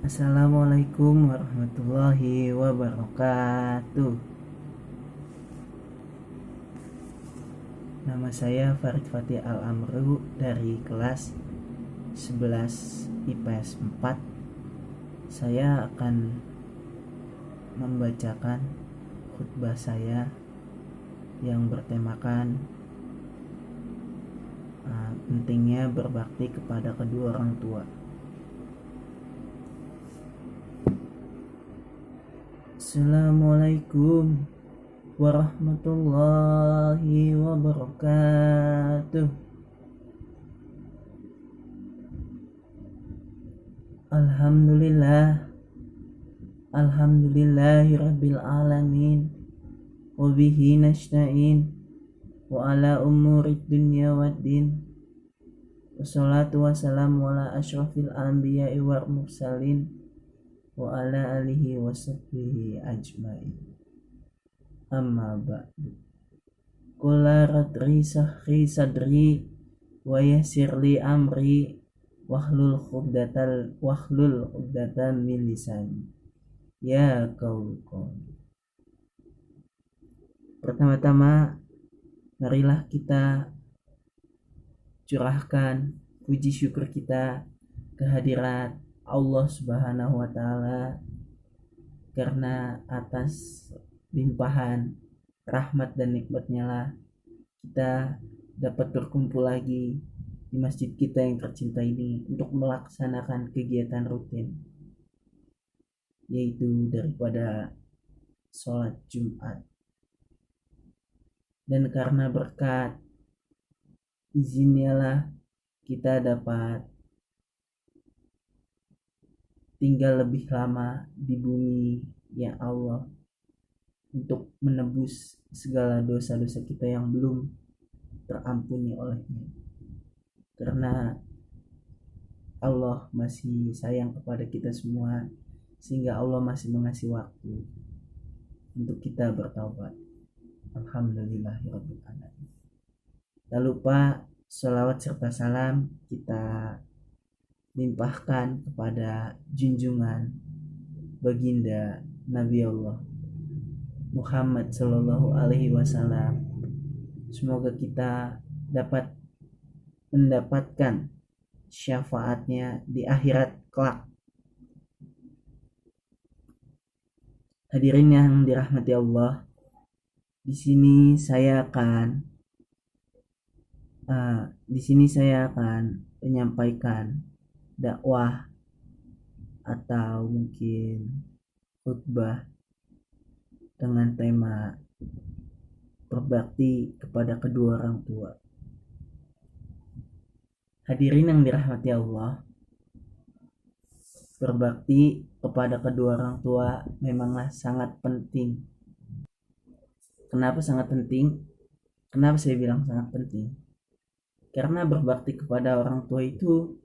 Assalamualaikum warahmatullahi wabarakatuh. Nama saya Farid Fatih Al-Amru dari kelas 11 IPS 4. Saya akan membacakan khutbah saya yang bertemakan pentingnya berbakti kepada kedua orang tua. Assalamualaikum warahmatullahi wabarakatuh. Alhamdulillahi rabbil alamin, wabihi nasta'in, wa ala umurid dunya waddin, wassalatu wassalamu ala ashrafil anbiya'i wal mursalin, wa ala alihi wa sahbihi ajmain. Amma ba'du. Qula radri sahri sadri wa yassirli amri wahlul uqdatan min lisani ya qaul. Pertama-tama, marilah kita curahkan puji syukur kita kehadirat Allah Subhanahu wa taala, karena atas limpahan rahmat dan nikmatnya lah kita dapat berkumpul lagi di masjid kita yang tercinta ini untuk melaksanakan kegiatan rutin, yaitu daripada sholat Jumat. Dan karena berkat izinnya lah kita dapat tinggal lebih lama di bumi ya Allah, untuk menebus segala dosa-dosa kita yang belum terampuni olehnya. Karena Allah masih sayang kepada kita semua, sehingga Allah masih mengasih waktu untuk kita bertaubat. Alhamdulillahirabbil alamin. Tak lupa sholawat serta salam kita limpahkan kepada junjungan baginda Nabi Allah Muhammad Sallallahu Alaihi Wasallam. Semoga kita dapat mendapatkan syafaatnya di akhirat kelak. Hadirin yang dirahmati Allah, di sini saya akan menyampaikan dakwah atau mungkin khutbah dengan tema berbakti kepada kedua orang tua. Hadirin yang dirahmati Allah, berbakti kepada kedua orang tua memanglah sangat penting. Kenapa sangat penting? Kenapa saya bilang sangat penting? Karena berbakti kepada orang tua itu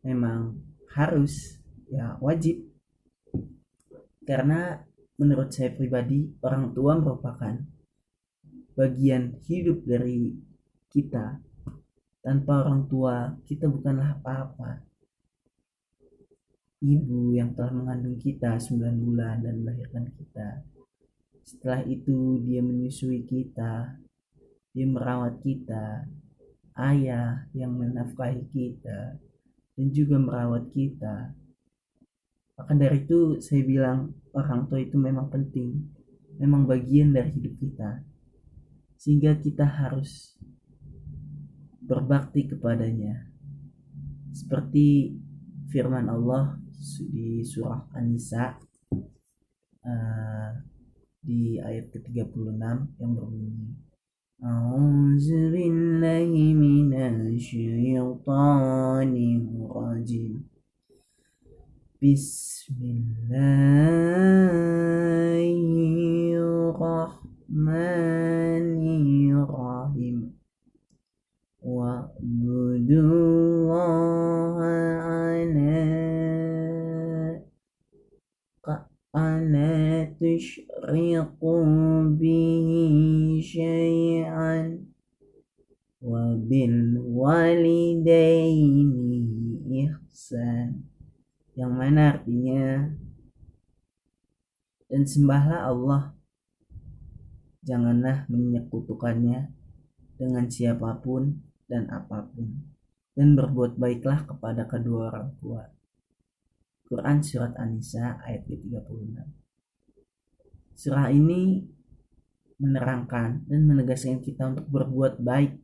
memang harus, ya wajib. Karena menurut saya pribadi, orang tua merupakan bagian hidup dari kita. Tanpa orang tua, kita bukanlah apa-apa. Ibu yang telah mengandung kita 9 bulan dan melahirkan kita. Setelah itu dia menyusui kita, dia merawat kita. Ayah yang menafkahi kita dan juga merawat kita. Maka dari itu saya bilang orang tua itu memang penting, memang bagian dari hidup kita, sehingga kita harus berbakti kepadanya. Seperti firman Allah di surah An-Nisa di ayat ke-36 yang berbunyi, A'udzu billahi minasyaitonir rajim. Bismillahirrahmanirrahim. Wa'budullaha ala tusyriku bihi syai'an wa bil walidaini ihsan yang mana artinya, dan sembahlah Allah, janganlah menyekutukannya dengan siapapun dan apapun, dan berbuat baiklah kepada kedua orang tua. Quran Surat An-Nisa ayat ke-36. Surah ini menerangkan dan menegaskan kita untuk berbuat baik,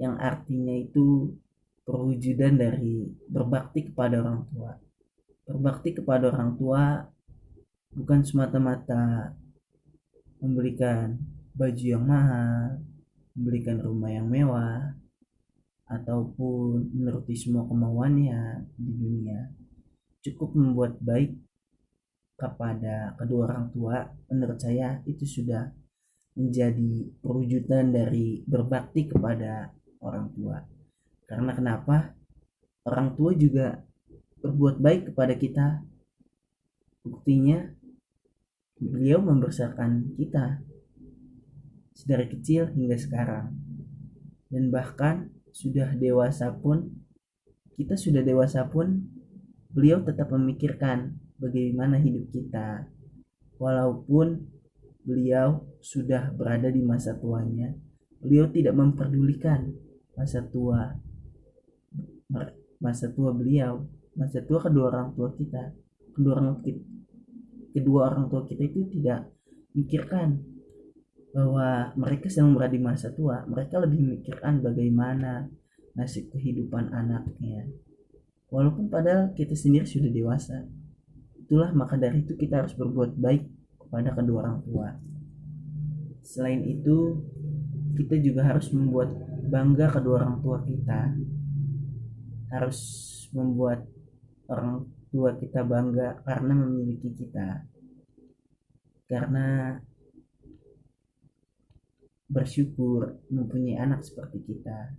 yang artinya itu perwujudan dari berbakti kepada orang tua. Berbakti kepada orang tua bukan semata-mata memberikan baju yang mahal, memberikan rumah yang mewah, ataupun menuruti semua kemauannya di dunia. Cukup membuat baik kepada kedua orang tua, menurut saya itu sudah menjadi perwujudan dari berbakti kepada orang tua. Karena kenapa? Orang tua juga berbuat baik kepada kita. Buktinya beliau membesarkan kita dari kecil hingga sekarang, dan bahkan kita sudah dewasa pun beliau tetap memikirkan bagaimana hidup kita. Walaupun beliau sudah berada di masa tuanya, beliau tidak memperdulikan masa tua beliau, masa tua kedua orang tua kita. Kedua orang tua kita itu tidak memikirkan bahwa mereka sedang berada di masa tua. Mereka lebih memikirkan bagaimana nasib kehidupan anaknya, walaupun padahal kita sendiri sudah dewasa. Itulah maka dari itu kita harus berbuat baik kepada kedua orang tua. Selain itu, kita juga harus membuat bangga kedua orang tua kita, harus membuat orang tua kita bangga karena memiliki kita, karena bersyukur mempunyai anak seperti kita.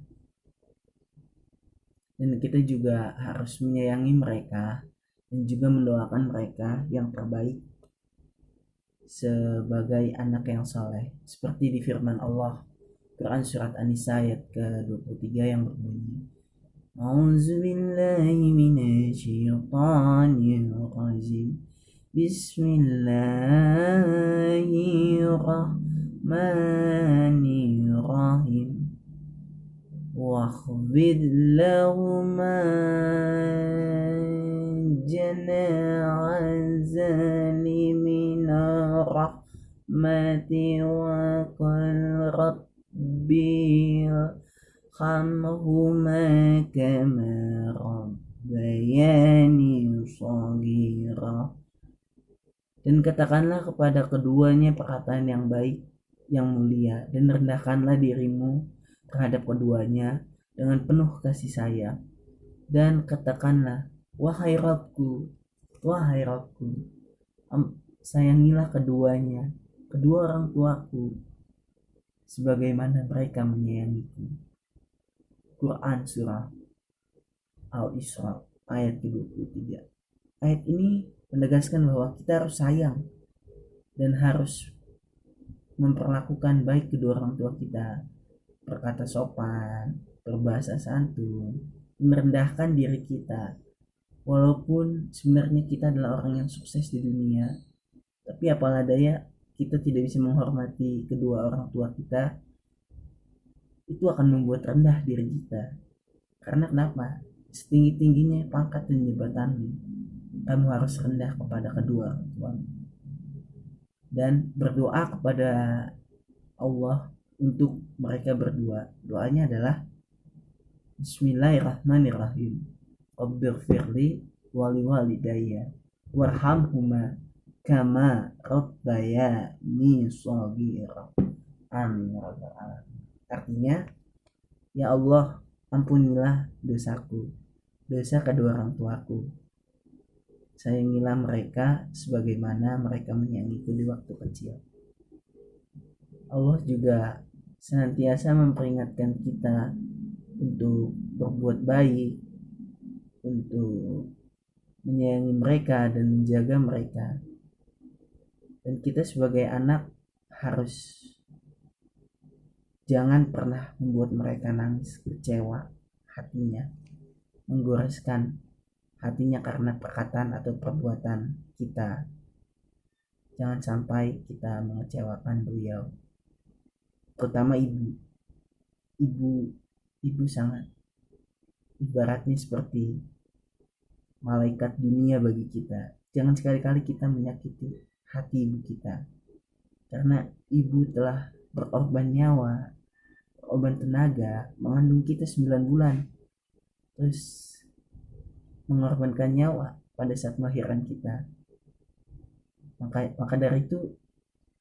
Dan kita juga harus menyayangi mereka dan juga mendoakan mereka yang terbaik sebagai anak yang saleh, seperti di firman Allah Quran Surat An-Nisa ayat ke-23 yang berbunyi, A'udzubillahi minasyaitonirrajim, Bismillahirrahmanirrahim, واخفض لهما جناح الذل من الرحمة وقل ربي ارحمهما كما ربياني صغيرا. Dan katakanlah kepada keduanya perkataan yang baik, yang mulia, dan rendahkanlah dirimu terhadap keduanya dengan penuh kasih sayang, dan katakanlah, wahai Rabbku, sayangilah keduanya, kedua orang tuaku, sebagaimana mereka menyayangiku. Quran Surah Al-Isra ayat ke-23. Ayat ini menegaskan bahwa kita harus sayang dan harus memperlakukan baik kedua orang tua kita, berkata sopan, berbahasa santun, merendahkan diri kita. Walaupun sebenarnya kita adalah orang yang sukses di dunia, tapi apalah daya kita tidak bisa menghormati kedua orang tua kita, itu akan membuat rendah diri kita. Karena kenapa? Setinggi-tingginya pangkat dan jabatanmu, kamu harus rendah kepada kedua orang tua dan berdoa kepada Allah untuk mereka berdua. Doanya adalah Bismillahirrahmanirrahim, Rabbighfirli wali walidayya warhamhuma kama rabbayani shaghira. Amin. Artinya, ya Allah, ampunilah dosaku, dosa kedua orang tuaku. Sayangilah mereka sebagaimana mereka menyayangiku di waktu kecil. Allah juga senantiasa memperingatkan kita untuk berbuat baik, untuk menyayangi mereka dan menjaga mereka. Dan kita sebagai anak harus jangan pernah membuat mereka nangis, kecewa hatinya, menggoreskan hatinya karena perkataan atau perbuatan kita. Jangan sampai kita mengecewakan beliau, terutama ibu. Ibu sangat ibaratnya seperti malaikat dunia bagi kita. Jangan sekali-kali kita menyakiti hati ibu kita, karena ibu telah berkorban nyawa, berkorban tenaga, mengandung kita 9 bulan, terus mengorbankan nyawa pada saat melahirkan kita. Maka dari itu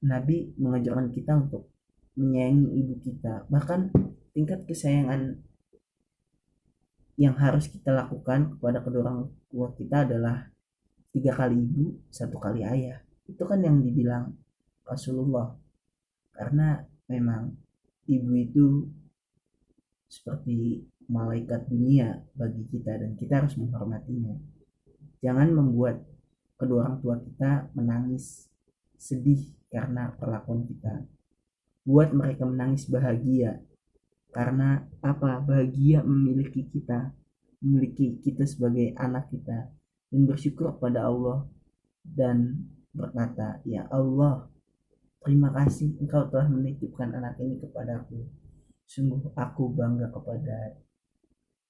Nabi mengajarkan kita untuk menyayangi ibu kita. Bahkan tingkat kesayangan yang harus kita lakukan kepada kedua orang tua kita adalah 3 kali ibu, 1 kali ayah. Itu kan yang dibilang Rasulullah. Karena memang ibu itu seperti malaikat dunia bagi kita dan kita harus menghormatinya. Jangan membuat kedua orang tua kita menangis sedih karena perlakuan kita. Buat mereka menangis bahagia. Karena apa? Bahagia memiliki kita sebagai anak kita, dan bersyukur pada Allah dan berkata, ya Allah, terima kasih Engkau telah menitipkan anak ini kepadaku. Sungguh aku bangga kepada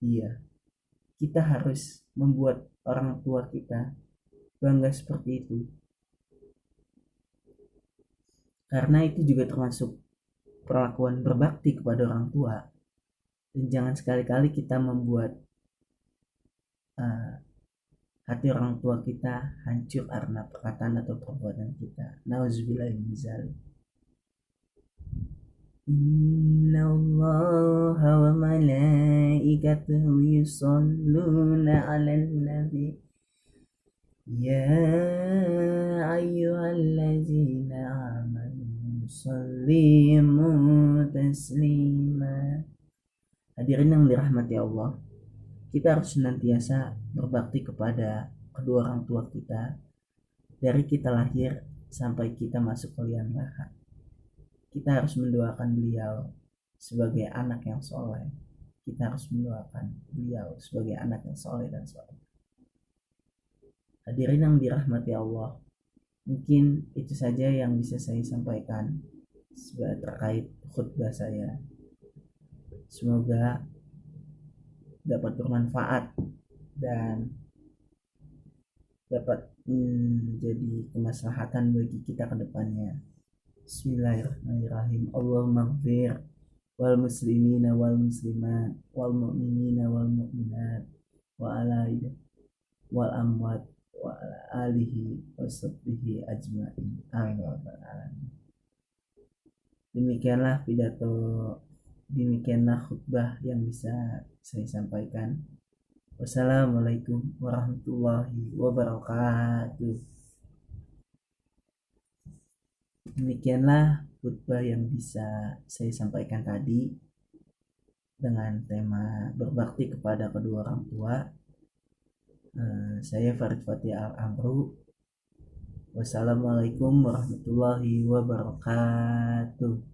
dia. Kita harus membuat orang tua kita bangga seperti itu. Karena itu juga termasuk perlakuan berbakti kepada orang tua. Dan jangan sekali-kali kita membuat hati orang tua kita hancur karena perkataan atau perbuatan kita. Nauzubillah min dzalik. Innallaha wa malaikatahu yusholluna 'alan nabi. Ya ayyuhallazina amanu shallimu taslima. Hadirin yang dirahmati Allah, kita harus senantiasa berbakti kepada kedua orang tua kita dari kita lahir sampai kita masuk kuliah lahat. Kita harus mendoakan beliau sebagai anak yang soleh. Kita harus mendoakan beliau sebagai anak yang soleh dan soleh. Hadirin yang dirahmati Allah, mungkin itu saja yang bisa saya sampaikan terkait khutbah saya. Semoga dapat bermanfaat dan dapat menjadi kemaslahatan bagi kita ke depannya. Bismillahirrahmanirrahim. Allahumma ighfir wal muslimina wal muslimat wal mu'minina wal mu'minat wa ala wal amwat wa ala alihi wa sahbihi ajma'in. Amin ya rabbal alamin. Demikianlah khutbah yang bisa saya sampaikan. Wassalamualaikum warahmatullahi wabarakatuh. Demikianlah khutbah yang bisa saya sampaikan tadi dengan tema berbakti kepada kedua orang tua. Saya Farid Fatih Al-Amru. Wassalamualaikum warahmatullahi wabarakatuh.